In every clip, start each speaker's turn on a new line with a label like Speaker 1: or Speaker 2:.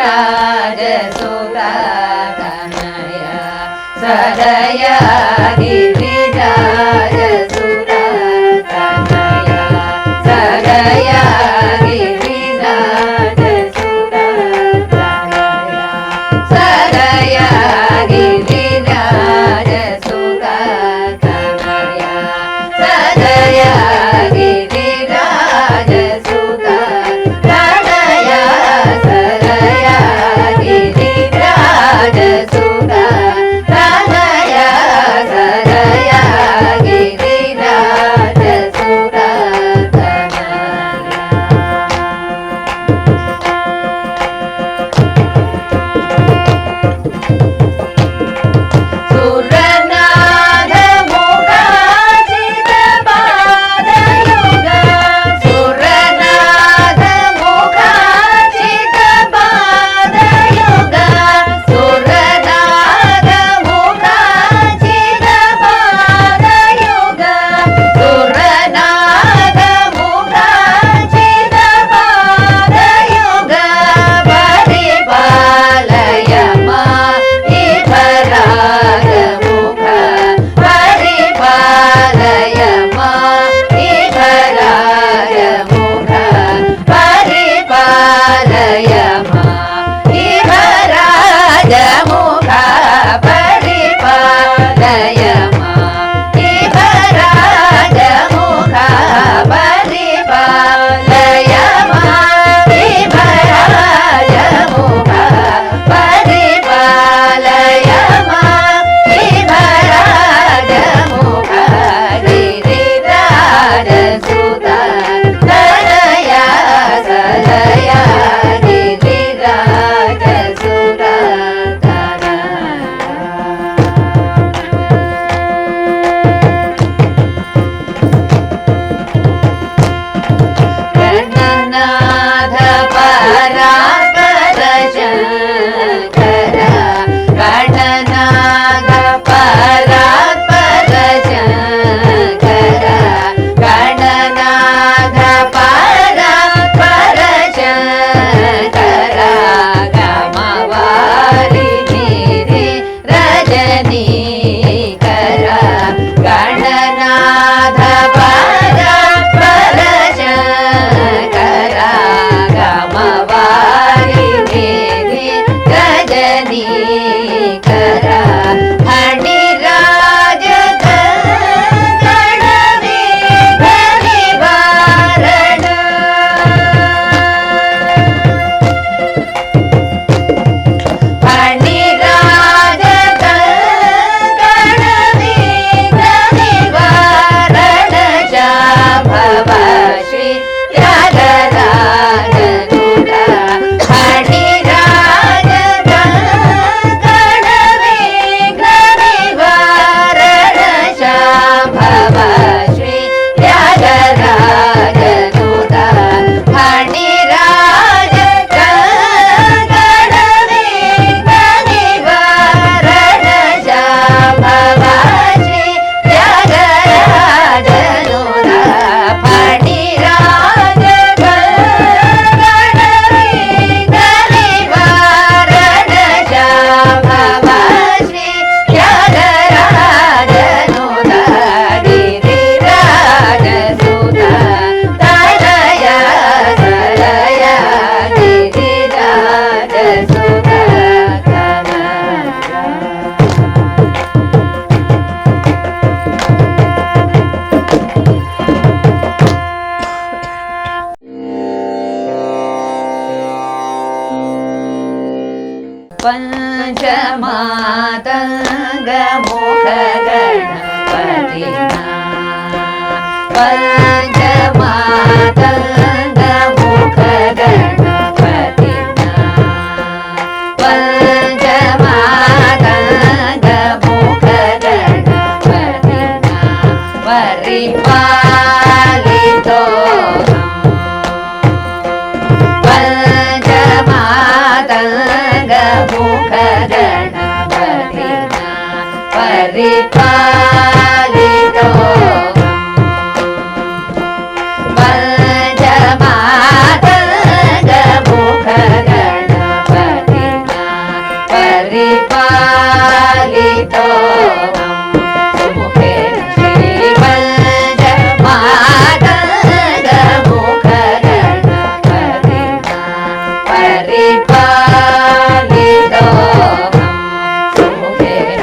Speaker 1: गिरिराजसुता तनय सदय गिरिराजसुता तनय सदय गिरिराजसुता तनय सदय गिरिराजसुता तनय सदय गिरिराजसुता तनय सदय गिरिराजसुता तनय सदय गिरिराजसुता सुरनाद मुखाचित पादयुग सुरनाद मुखाचित पादयुग सुरनाद मुखाचित पादयुग सुरनाद मुखाचित पादयुग परिपालय माधराग मुख परिपालय माधराग मुख परिपालय माधराग मुख परिपालय माधराग मुख परिपालय माधराग मुख परिपालय माधराग मुख गिरिराजसुता तनय सदय गिरिराजसुता गणनाथ परात्पर शंकर गणनाथ परात्पर शंकर गणनाथ परात्पर शंकर गमवारि गिरि रजनीकर गणनाथ परात्पर शंकर गमवारि गिरि रजनीकर फणिराज गणवीर निवारण फणिराज गणवीर निवारण शाभव श्री त्यागराज दूत फणिराज गणवीर निवारण शाभव श्री त्यागराज दूत फणिराज गणवीर निवारण शाभव श्री त्यागराज दूत फणिराज गणवीर निवारण शाभव श्री त्यागराज दूत गिरिराजसुता तनय सदय गिरिराजसुता पंचमातंग मुख गणपतिना पंचमातंग मुख गणपतिना पंचमातंग मुख गणपतिना परिपालितो पंचमातंग मुख गणपतिना परिपालितो पंचमातंग परिपालितो सुमुखेन श्रीपञ्चमातङ्गमुखगणपतिना परिपालितो सुमुखेन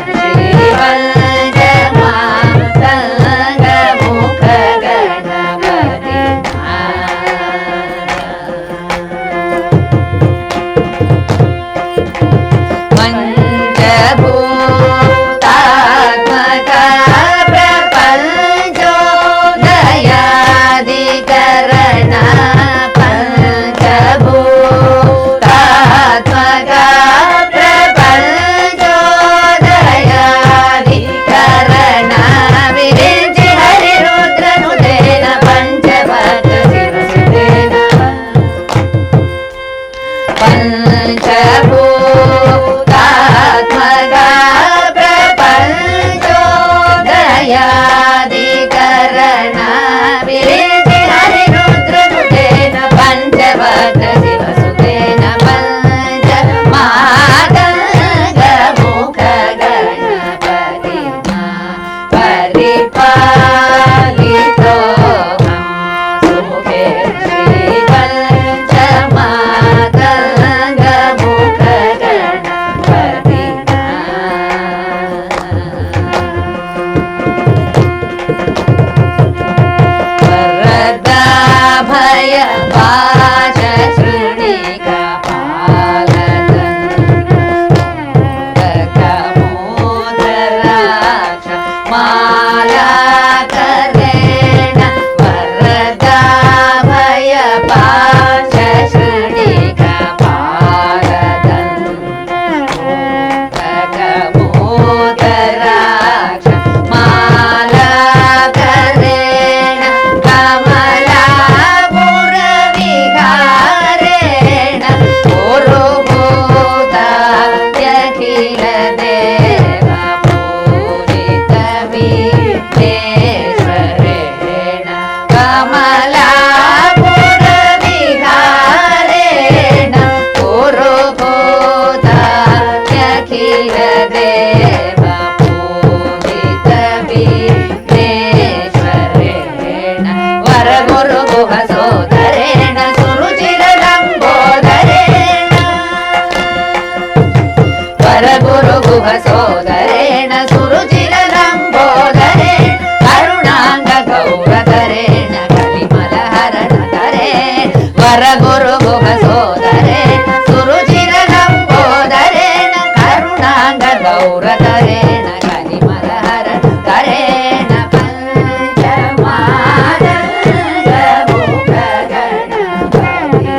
Speaker 1: सोदरेण सुरुचिरलम्बोदरेण करुणाङ्गगौरधरेण कलिमलहरणधरेण वरगुरुगुहसोदरेण सुरुचिरलम्बोदरेण करुणाङ्गगौरधरेण कलिमलहरणधरेण पञ्चमानन्दमुखगणपतिना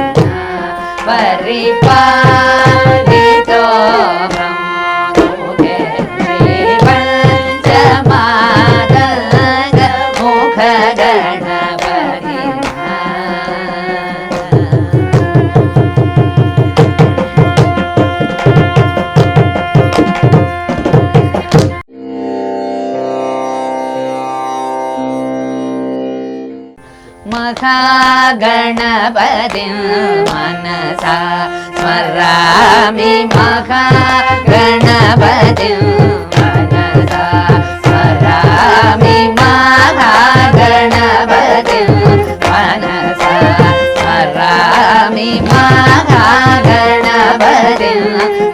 Speaker 1: परिपालितो महागणपतिं मनसा स्मरामि महागणपतिं मनसा स्मरामि महागणपतिं मनसा स्मरामि महागणपतिं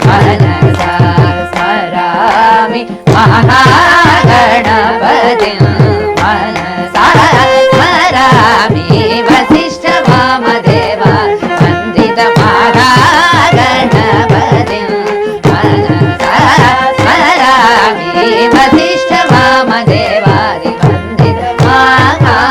Speaker 1: मनसा स्मरामि महागणपतिं मनसा स्मरामि वसिष्ठ वामदेव वन्दित महागणपतिं मनसा स्मरामि वसिष्ठ वामदेवादि वन्दित महागणपतिं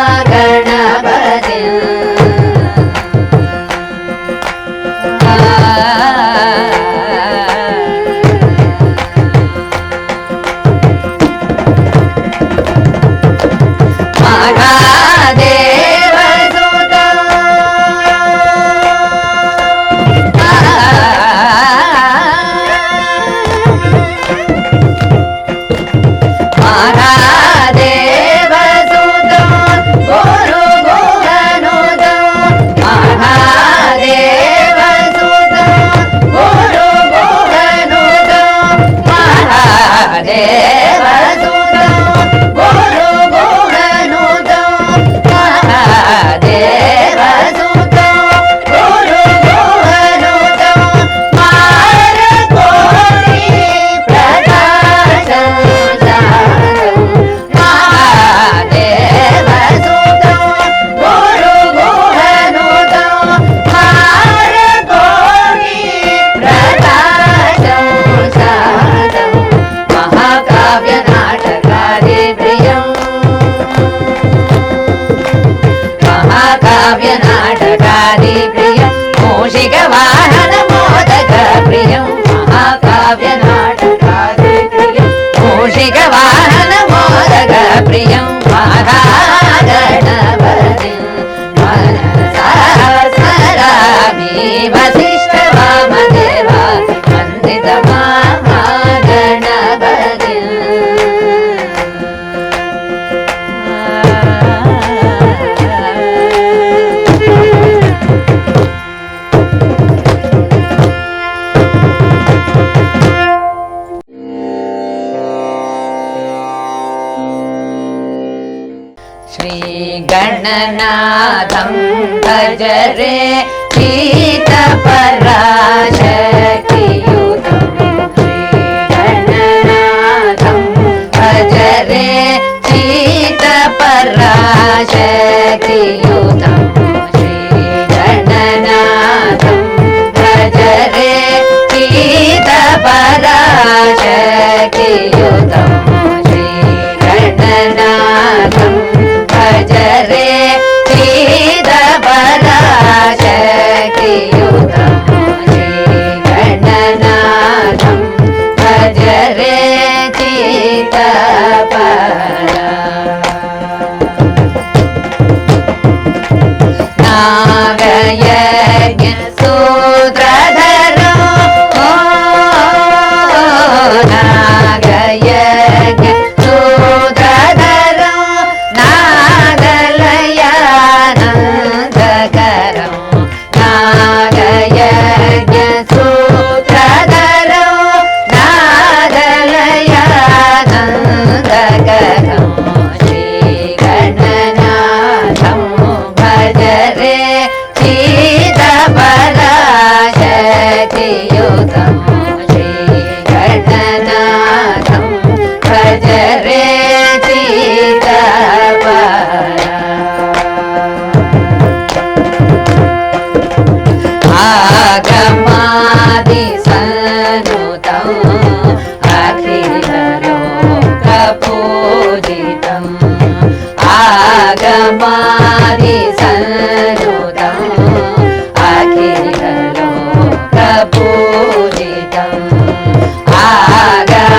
Speaker 1: प्रियं महागणपति मनसा स्मरामि वसिष्ठवामदेवा वन्दित महागणपति श्रीगणनाथं भज रे चित्तपराशक्तियुतं श्रीगणनाथं भज रे चित्तपराशक्तियुतं श्रीगणनाथं भज रे चित्तपराशक्तियुतं श्रीगणनाथं भज रे चित्तपराशक्तियुतं श्रीगणनाथं भज रे चित्तपरा नागयज्ञ सूत्रधरो नागयज्ञ सूत्रधरो नागलयानन्दकरं नागयज्ञ सूत्रधरो नागलयानन्दकरं श्रीगणनाथं भज रे चित्तपराशक्तियुतं श्रीगणनाथं भज रे चित्तपरा आगमादिसन्नुतं अखिललोकपूजितम् आगमादिसन्नुतं अखिललोकपूजितम् आगमादिसन्नुतं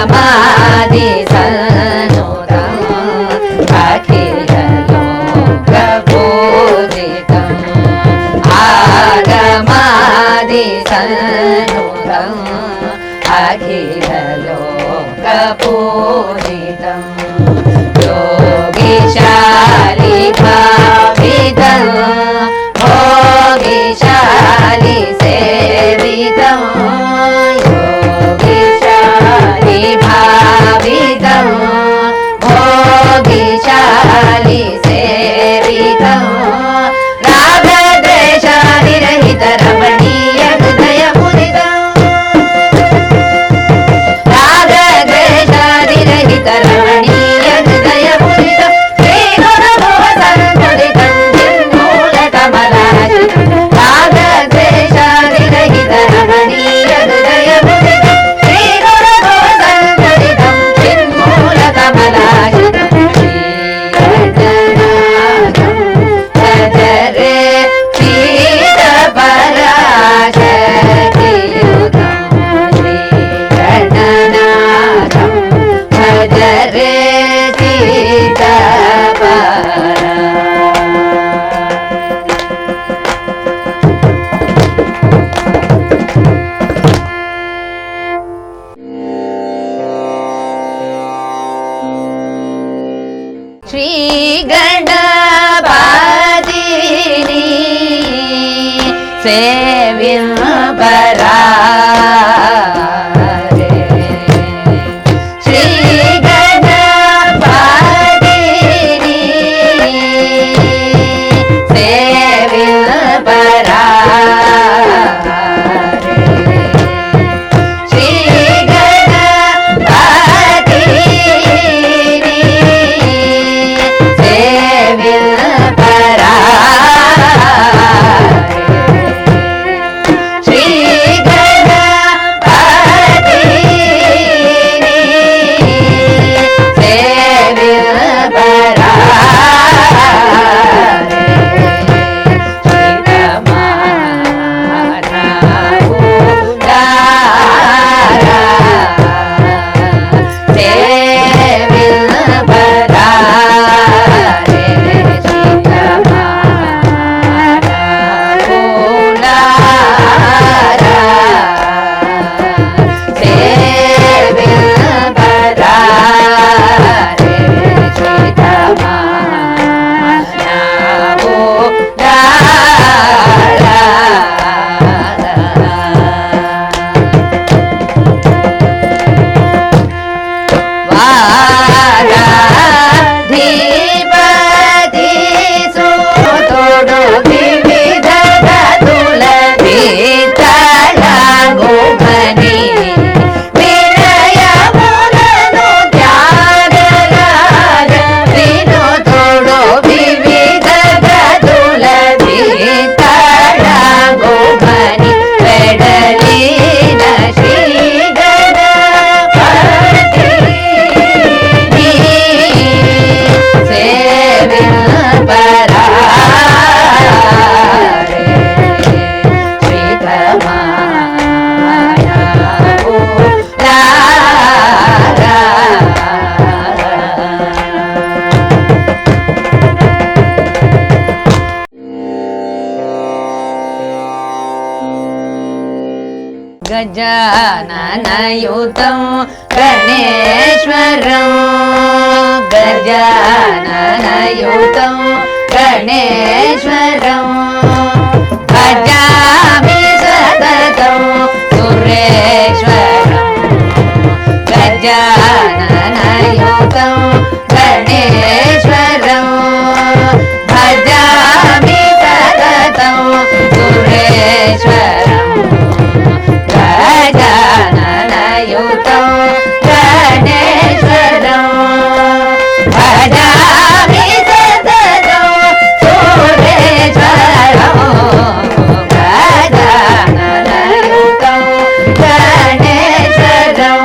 Speaker 1: अखिललोकपूजितम् आगमादिसन्नुतं अखिललोकपूजितं योगिशालि भावितं भोगिशालि सेवितं योगिशालि भावितं भोगिशालि सेवितं रागद्वेषादिरहित रमणीय हृदय मुदितं रागद्वेषादिरहित रमणीय हृदय मुदितं श्रीगुरुभुवसंस्तुतितं चिन्मूलकमलाचितं रागद्वेषादिरहित रमणीय हृदय मुदितं श्रीगुरुभुवसंस्तुतितं चिन्मूलकमलाचितं श्रीगणनाथं भज रे चित्तपराशक्तियुतं श्रीगणनाथं भज रे चित्तपरा श्रीगणपतिनी सेव्यं परा रे श्री गजाननयुतं गणेश्वरं गजाननयुतं गणेश्वरं भजामि सततं सुरेश्वरं गजाननयुतं गणेश्वरं भजामि सततं सुरेश्वरं गजाननयुतं गणेश्वरं भजामि सततं सुरेश्वरं गजाननयुतं गणेश्वरं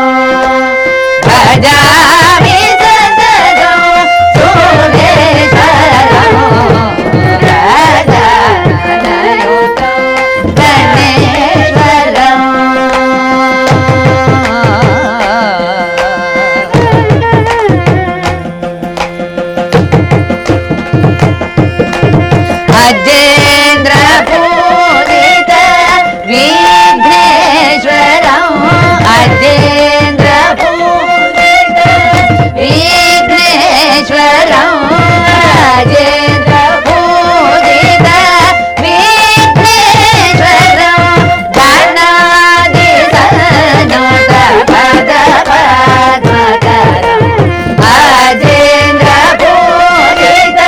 Speaker 1: भजामि सततं सुरेश्वरं गजाननयुतं गणेश्वरं अजेन्द्र पूजित विघ्नेश्वरं अजेन्द्र पूजित विघ्नेश्वरं अजेन्द्र पूजित विघ्नेश्वरं गणाधिसनुत पदपद्मकरं अजेन्द्र पूजित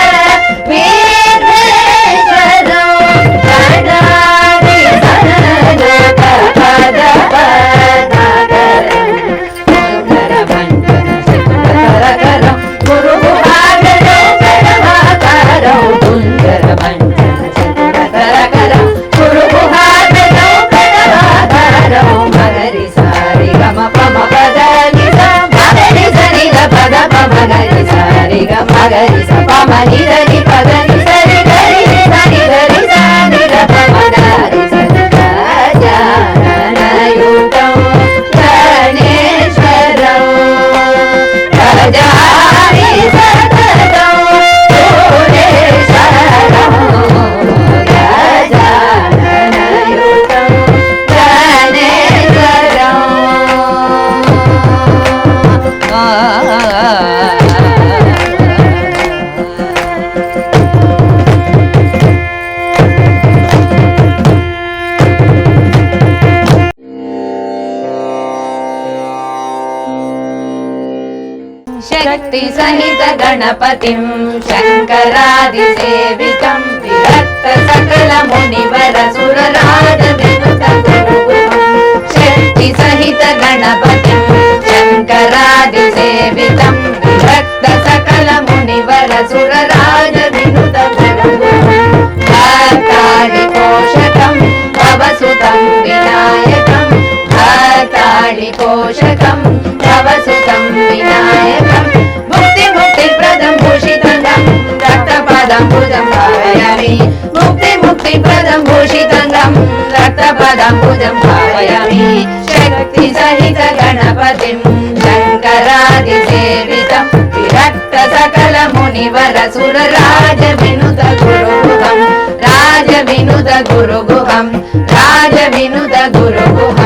Speaker 1: विघ्नेश्वरं गणाधिसनुत पदपद्मकरं सुन्दरभञ्जनशतकरं गुरुभागं प्रणवाकारं सुन्दरभञ्जनशतकरं गुरुभागं प्रणवाकारं मगरि सारि गम पम पद नि सा मगरि सरि ग पद पम गरि सारि ग मगरि स पम नि ध नि पद नि सरि गरि नि सा नि ध नि सा नि ध पम गरि स गजाननयुतं गणेश्वरं भजामि सततं सुरेश्वरं गजाननयुतं शक्ति सहित गणपतिं शंकरादिसेवितं विरक्त सकल मुनिवर सुरराज विनुत गुरुगुहं शक्ति सहित गणपतिं शंकरादिसेवितं विरक्त सकल मुनिवर सुरराज विनुत गुरुगुहं भक्तादिपोषकं भवसुतं विनायकं भक्तादिपोषकं भवसुतं विनायकं मुक्तिप्रदं भूषितंगं रक्तपदाम्बुजं भावयामि मुक्तिप्रदं भूषितंगं रक्तपदाम्बुजं भावयामि शक्ति सहित गणपतिं शंकरादिसेवितं विरक्त सकल मुनिवर सुरराज विनुत गुरुगुहं राज विनुत गुरुगुहं राज विनुत गुरुगुहं